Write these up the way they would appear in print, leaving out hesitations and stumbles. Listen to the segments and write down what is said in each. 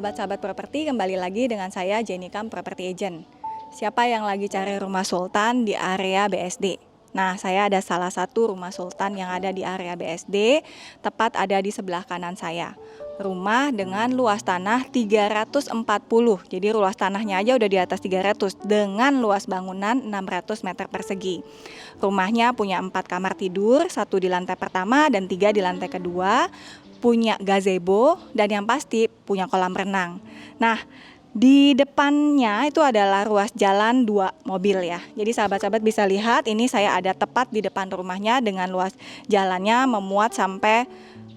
sahabat-sahabat properti, kembali lagi dengan saya Jenny Kam Property Agent. Siapa yang lagi cari rumah sultan di area BSD? Nah, saya ada salah satu rumah sultan yang ada di area BSD, tepat ada di sebelah kanan saya. Rumah dengan luas tanah 340, jadi luas tanahnya aja udah di atas 300, dengan luas bangunan 600 meter persegi. Rumahnya punya 4 kamar tidur, 1 di lantai pertama dan 3 di lantai kedua, punya gazebo, dan yang pasti punya kolam renang. Nah, di depannya itu adalah ruas jalan 2 mobil ya. Jadi sahabat-sahabat bisa lihat ini saya ada tepat di depan rumahnya dengan luas jalannya memuat sampai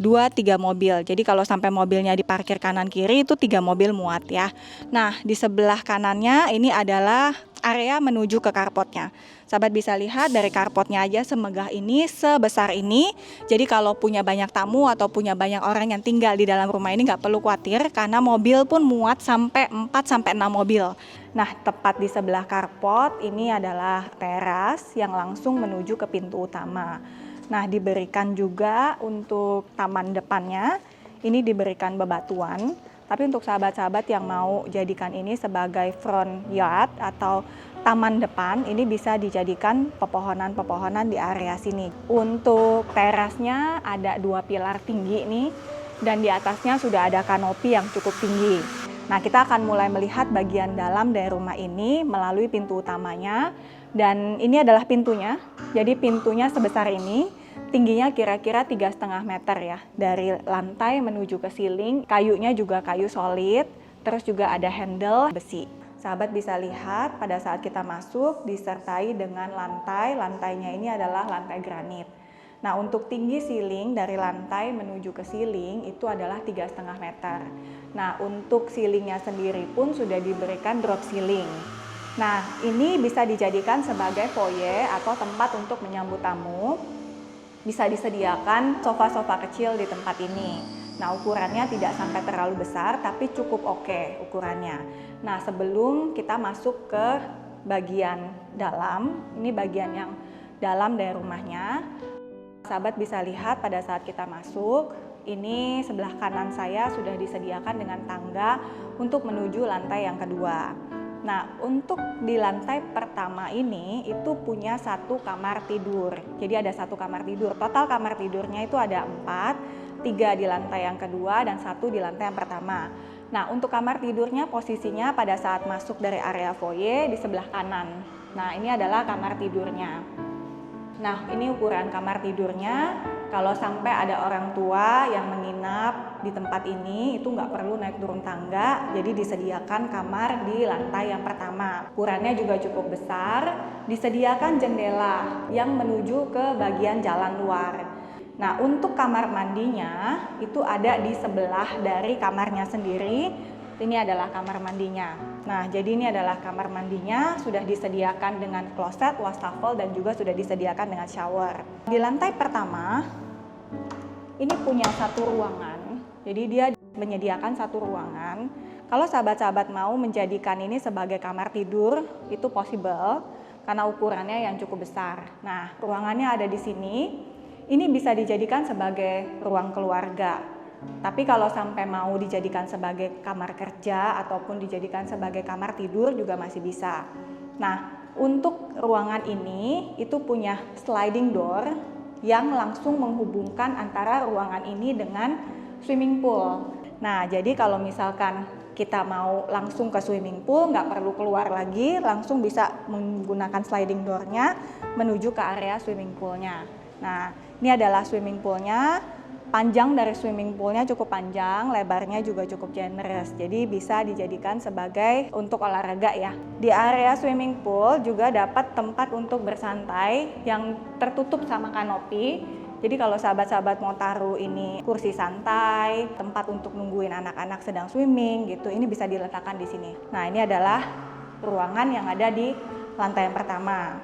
2-3 mobil. Jadi kalau sampai mobilnya diparkir kanan kiri itu 3 mobil muat ya. Nah, di sebelah kanannya ini adalah area menuju ke carportnya. Sahabat bisa lihat dari carportnya aja semegah ini, sebesar ini. Jadi kalau punya banyak tamu atau punya banyak orang yang tinggal di dalam rumah ini nggak perlu khawatir karena mobil pun muat sampai 4-6 mobil. Nah, tepat di sebelah carport ini adalah teras yang langsung menuju ke pintu utama. Nah, diberikan juga untuk taman depannya, ini diberikan bebatuan. Tapi untuk sahabat-sahabat yang mau jadikan ini sebagai front yard atau taman depan, ini bisa dijadikan pepohonan-pepohonan di area sini. Untuk terasnya ada 2 pilar tinggi nih, dan di atasnya sudah ada kanopi yang cukup tinggi. Nah, kita akan mulai melihat bagian dalam dari rumah ini melalui pintu utamanya. Dan ini adalah pintunya, jadi pintunya sebesar ini. Tingginya kira-kira 3,5 meter ya, dari lantai menuju ke ceiling. Kayunya juga kayu solid, terus juga ada handle besi. Sahabat bisa lihat pada saat kita masuk disertai dengan lantainya ini adalah lantai granit. Nah, untuk tinggi ceiling dari lantai menuju ke ceiling itu adalah 3,5 meter. Nah, untuk ceilingnya sendiri pun sudah diberikan drop ceiling. Nah, ini bisa dijadikan sebagai foyer atau tempat untuk menyambut tamu. Bisa disediakan sofa-sofa kecil di tempat ini. Nah, ukurannya tidak sampai terlalu besar, tapi cukup oke ukurannya. Nah, sebelum kita masuk ke bagian dalam, ini bagian yang dalam dari rumahnya. Sahabat bisa lihat pada saat kita masuk, ini sebelah kanan saya sudah disediakan dengan tangga untuk menuju lantai yang kedua. Nah, untuk di lantai pertama ini itu punya 1 kamar tidur. Jadi ada 1 kamar tidur. Total kamar tidurnya itu ada 4, 3 di lantai yang kedua dan 1 di lantai yang pertama. Nah, untuk kamar tidurnya posisinya pada saat masuk dari area foyer di sebelah kanan. Nah, ini adalah kamar tidurnya. Nah, ini ukuran kamar tidurnya. Kalau sampai ada orang tua yang menginap di tempat ini, itu nggak perlu naik turun tangga, jadi disediakan kamar di lantai yang pertama. Ukurannya juga cukup besar, disediakan jendela yang menuju ke bagian jalan luar. Nah, untuk kamar mandinya itu ada di sebelah dari kamarnya sendiri. Ini adalah kamar mandinya. Nah, jadi ini adalah kamar mandinya, sudah disediakan dengan kloset, wastafel, dan juga sudah disediakan dengan shower. Di lantai pertama, ini punya 1 ruangan. Jadi dia menyediakan 1 ruangan. Kalau sahabat-sahabat mau menjadikan ini sebagai kamar tidur, itu possible karena ukurannya yang cukup besar. Nah, ruangannya ada di sini. Ini bisa dijadikan sebagai ruang keluarga. Tapi kalau sampai mau dijadikan sebagai kamar kerja ataupun dijadikan sebagai kamar tidur juga masih bisa. Nah, untuk ruangan ini itu punya sliding door yang langsung menghubungkan antara ruangan ini dengan swimming pool. Nah, jadi kalau misalkan kita mau langsung ke swimming pool, nggak perlu keluar lagi, langsung bisa menggunakan sliding door-nya menuju ke area swimming pool-nya. Nah, ini adalah swimming pool-nya. Panjang dari swimming poolnya cukup panjang, lebarnya juga cukup generous. Jadi bisa dijadikan sebagai untuk olahraga ya. Di area swimming pool juga dapat tempat untuk bersantai yang tertutup sama kanopi. Jadi kalau sahabat-sahabat mau taruh ini kursi santai, tempat untuk nungguin anak-anak sedang swimming gitu, ini bisa diletakkan di sini. Nah, ini adalah ruangan yang ada di lantai yang pertama.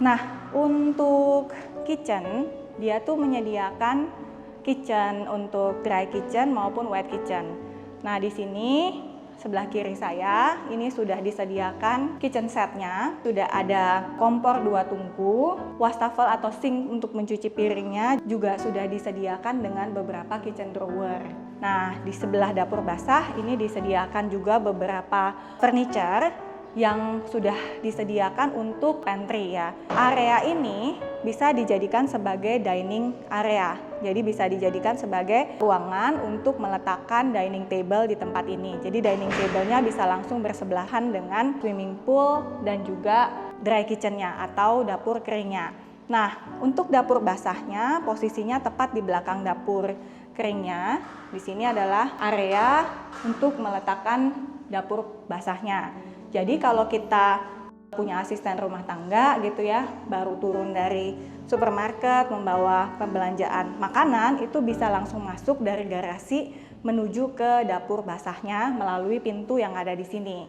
Nah, untuk kitchen, dia tuh menyediakan kitchen untuk dry kitchen maupun wet kitchen. Nah, di sini sebelah kiri saya ini sudah disediakan kitchen setnya, sudah ada kompor 2 tungku, wastafel atau sink untuk mencuci piringnya juga sudah disediakan dengan beberapa kitchen drawer. Nah, di sebelah dapur basah ini disediakan juga beberapa furniture yang sudah disediakan untuk pantry ya. Area ini bisa dijadikan sebagai dining area. Jadi bisa dijadikan sebagai ruangan untuk meletakkan dining table di tempat ini. Jadi dining table-nya bisa langsung bersebelahan dengan swimming pool dan juga dry kitchen-nya atau dapur keringnya. Nah, untuk dapur basahnya posisinya tepat di belakang dapur keringnya. Di sini adalah area untuk meletakkan dapur basahnya. Jadi kalau kita punya asisten rumah tangga gitu ya, baru turun dari supermarket membawa pembelanjaan makanan, itu bisa langsung masuk dari garasi menuju ke dapur basahnya melalui pintu yang ada di sini.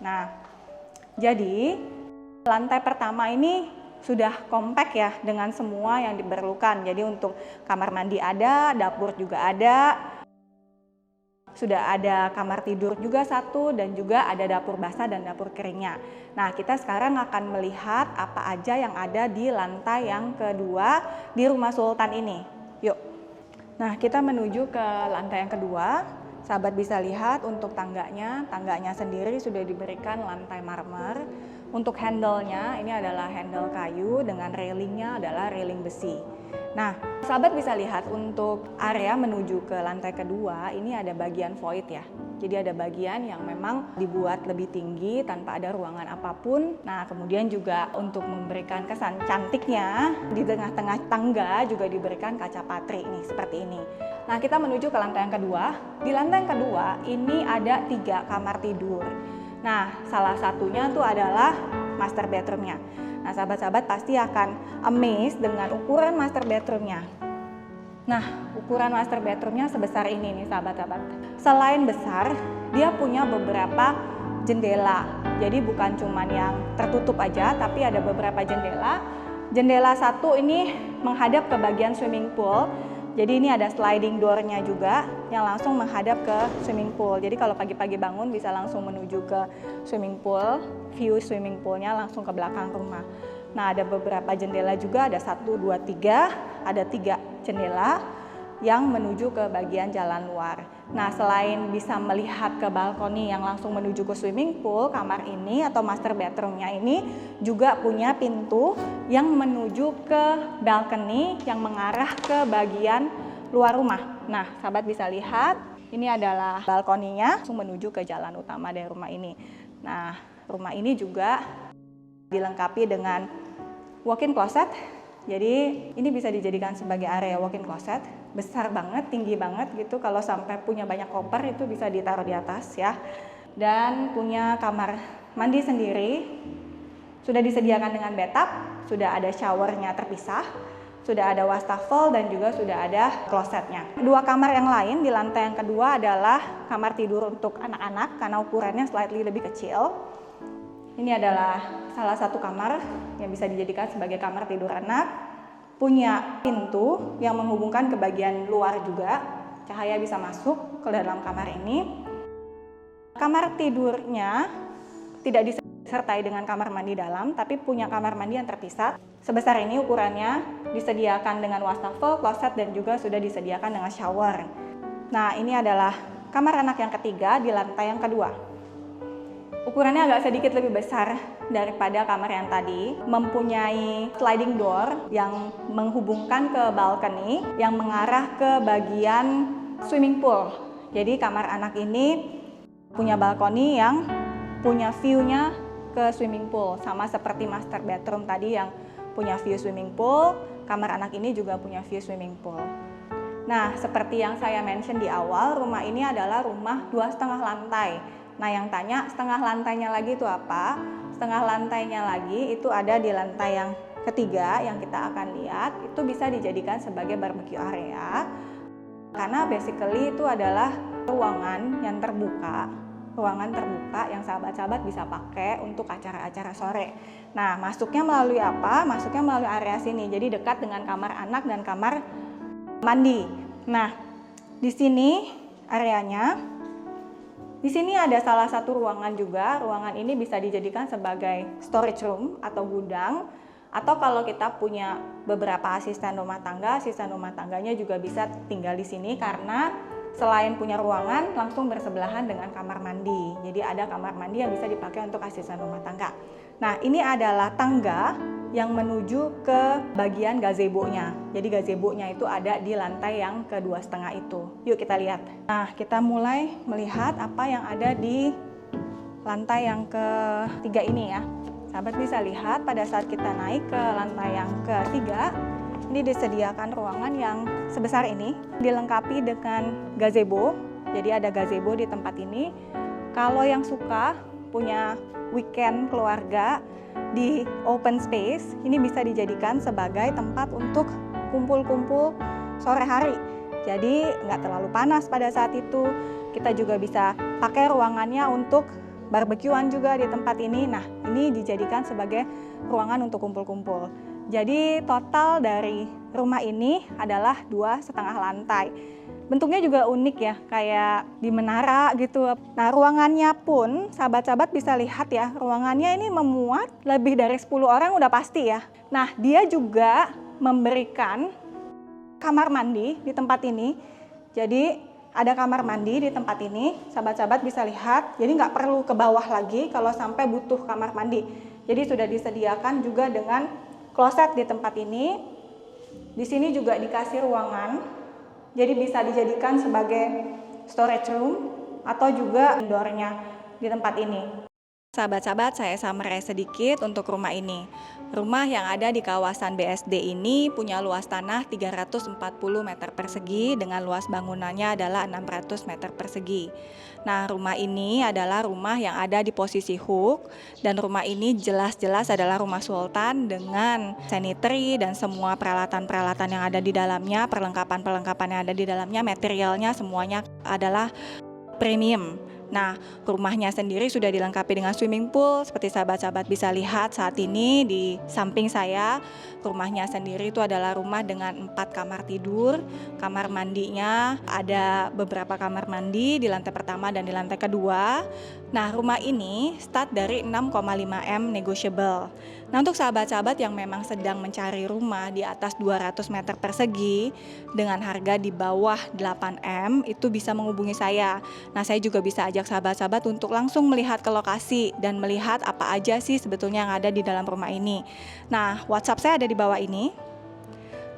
Nah, jadi lantai pertama ini sudah kompak ya dengan semua yang diperlukan. Jadi untuk kamar mandi ada, dapur juga ada. Sudah ada kamar tidur juga satu dan juga ada dapur basah dan dapur keringnya. Nah, kita sekarang akan melihat apa aja yang ada di lantai yang kedua di rumah Sultan ini. Yuk. Nah, kita menuju ke lantai yang kedua. Sahabat bisa lihat untuk tangganya sendiri sudah diberikan lantai marmer. Untuk handle-nya ini adalah handle kayu dengan railingnya adalah railing besi. Nah, sahabat bisa lihat untuk area menuju ke lantai kedua ini ada bagian void ya. Jadi ada bagian yang memang dibuat lebih tinggi tanpa ada ruangan apapun. Nah, kemudian juga untuk memberikan kesan cantiknya di tengah-tengah tangga juga diberikan kaca patri ini seperti ini. Nah, kita menuju ke lantai yang kedua. Di lantai yang kedua ini ada 3 kamar tidur. Nah, salah satunya tuh adalah master bedroomnya. Nah, sahabat-sahabat pasti akan amazed dengan ukuran master bedroomnya. Nah, ukuran master bedroomnya sebesar ini nih sahabat-sahabat. Selain besar, dia punya beberapa jendela. Jadi bukan cuman yang tertutup aja, tapi ada beberapa jendela. Jendela satu ini menghadap ke bagian swimming pool. Jadi ini ada sliding door-nya juga yang langsung menghadap ke swimming pool. Jadi kalau pagi-pagi bangun bisa langsung menuju ke swimming pool, view swimming pool-nya langsung ke belakang rumah. Nah, ada beberapa jendela juga, ada 1, 2, 3, ada 3 jendela yang menuju ke bagian jalan luar. Nah, selain bisa melihat ke balkoni yang langsung menuju ke swimming pool, kamar ini atau master bedroom-nya ini juga punya pintu yang menuju ke balkoni yang mengarah ke bagian luar rumah. Nah, sahabat bisa lihat, ini adalah balkoninya langsung menuju ke jalan utama dari rumah ini. Nah, rumah ini juga dilengkapi dengan walk-in closet. Jadi ini bisa dijadikan sebagai area walk-in closet, besar banget, tinggi banget gitu. Kalau sampai punya banyak koper itu bisa ditaruh di atas ya. Dan punya kamar mandi sendiri, sudah disediakan dengan bathtub, sudah ada showernya terpisah, sudah ada wastafel dan juga sudah ada klosetnya. 2 kamar yang lain di lantai yang kedua adalah kamar tidur untuk anak-anak karena ukurannya slightly lebih kecil. Ini adalah salah satu kamar yang bisa dijadikan sebagai kamar tidur anak. Punya pintu yang menghubungkan ke bagian luar juga. Cahaya bisa masuk ke dalam kamar ini. Kamar tidurnya tidak disertai dengan kamar mandi dalam, tapi punya kamar mandi yang terpisah. Sebesar ini ukurannya, disediakan dengan wastafel, kloset, dan juga sudah disediakan dengan shower. Nah, ini adalah kamar anak yang ketiga di lantai yang kedua. Ukurannya agak sedikit lebih besar daripada kamar yang tadi, mempunyai sliding door yang menghubungkan ke balkoni yang mengarah ke bagian swimming pool. Jadi kamar anak ini punya balkoni yang punya view-nya ke swimming pool, sama seperti master bedroom tadi yang punya view swimming pool, kamar anak ini juga punya view swimming pool. Nah, seperti yang saya mention di awal, rumah ini adalah rumah 2,5 lantai. Nah, yang tanya setengah lantainya lagi itu apa? Setengah lantainya lagi itu ada di lantai yang ketiga yang kita akan lihat. Itu bisa dijadikan sebagai barbecue area. Karena basically itu adalah ruangan yang terbuka. Ruangan terbuka yang sahabat-sahabat bisa pakai untuk acara-acara sore. Nah, masuknya melalui apa? Masuknya melalui area sini. Jadi dekat dengan kamar anak dan kamar mandi. Nah, di sini areanya Di sini ada salah satu ruangan juga. Ruangan ini bisa dijadikan sebagai storage room atau gudang. Atau kalau kita punya beberapa asisten rumah tangganya juga bisa tinggal di sini karena selain punya ruangan langsung bersebelahan dengan kamar mandi. Jadi ada kamar mandi yang bisa dipakai untuk asisten rumah tangga. Nah, ini adalah tangga yang menuju ke bagian gazebo-nya. Jadi gazebo-nya itu ada di lantai yang ke-2,5 itu. Yuk kita lihat. Nah, kita mulai melihat apa yang ada di lantai yang ke-3 ini ya. Sahabat bisa lihat pada saat kita naik ke lantai yang ke-3, ini disediakan ruangan yang sebesar ini, dilengkapi dengan gazebo. Jadi ada gazebo di tempat ini. Kalau yang suka punya weekend keluarga di open space, ini bisa dijadikan sebagai tempat untuk kumpul-kumpul sore hari. Jadi nggak terlalu panas pada saat itu. Kita juga bisa pakai ruangannya untuk barbekyuan juga di tempat ini. Nah, ini dijadikan sebagai ruangan untuk kumpul-kumpul. Jadi total dari rumah ini adalah 2,5 lantai. Bentuknya juga unik ya, kayak di menara gitu. Nah, ruangannya pun sahabat-sahabat bisa lihat ya, ruangannya ini memuat lebih dari 10 orang udah pasti ya. Nah, dia juga memberikan kamar mandi di tempat ini. Jadi ada kamar mandi di tempat ini, sahabat-sahabat bisa lihat. Jadi nggak perlu ke bawah lagi kalau sampai butuh kamar mandi. Jadi sudah disediakan juga dengan kloset di tempat ini. Di sini juga dikasih ruangan, jadi bisa dijadikan sebagai storage room atau juga indoornya di tempat ini. Sahabat-sahabat, saya summarize sedikit untuk rumah ini. Rumah yang ada di kawasan BSD ini punya luas tanah 340 meter persegi dengan luas bangunannya adalah 600 meter persegi. Nah, rumah ini adalah rumah yang ada di posisi hook dan rumah ini jelas-jelas adalah rumah sultan dengan sanitary dan semua peralatan-peralatan yang ada di dalamnya, perlengkapan-perlengkapan yang ada di dalamnya, materialnya semuanya adalah premium. Nah, rumahnya sendiri sudah dilengkapi dengan swimming pool. Seperti sahabat-sahabat bisa lihat saat ini di samping saya, rumahnya sendiri itu adalah rumah dengan 4 kamar tidur. Kamar mandinya ada beberapa kamar mandi di lantai pertama dan di lantai kedua. Nah, rumah ini start dari 6,5 M negotiable. Nah, untuk sahabat-sahabat yang memang sedang mencari rumah di atas 200 meter persegi dengan harga di bawah 8 M, itu bisa menghubungi saya. Nah, saya juga bisa ajak sahabat-sahabat untuk langsung melihat ke lokasi dan melihat apa aja sih sebetulnya yang ada di dalam rumah ini. Nah, WhatsApp saya ada di bawah ini.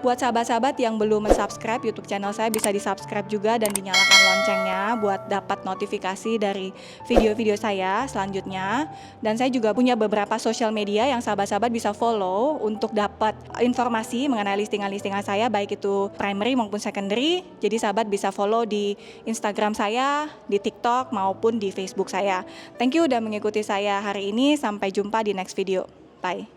Buat sahabat-sahabat yang belum subscribe YouTube channel saya, bisa di-subscribe juga dan dinyalakan loncengnya buat dapat notifikasi dari video-video saya selanjutnya. Dan saya juga punya beberapa sosial media yang sahabat-sahabat bisa follow untuk dapat informasi mengenai listingan-listingan saya, baik itu primary maupun secondary. Jadi sahabat bisa follow di Instagram saya, di TikTok maupun di Facebook saya. Thank you udah mengikuti saya hari ini. Sampai jumpa di next video. Bye.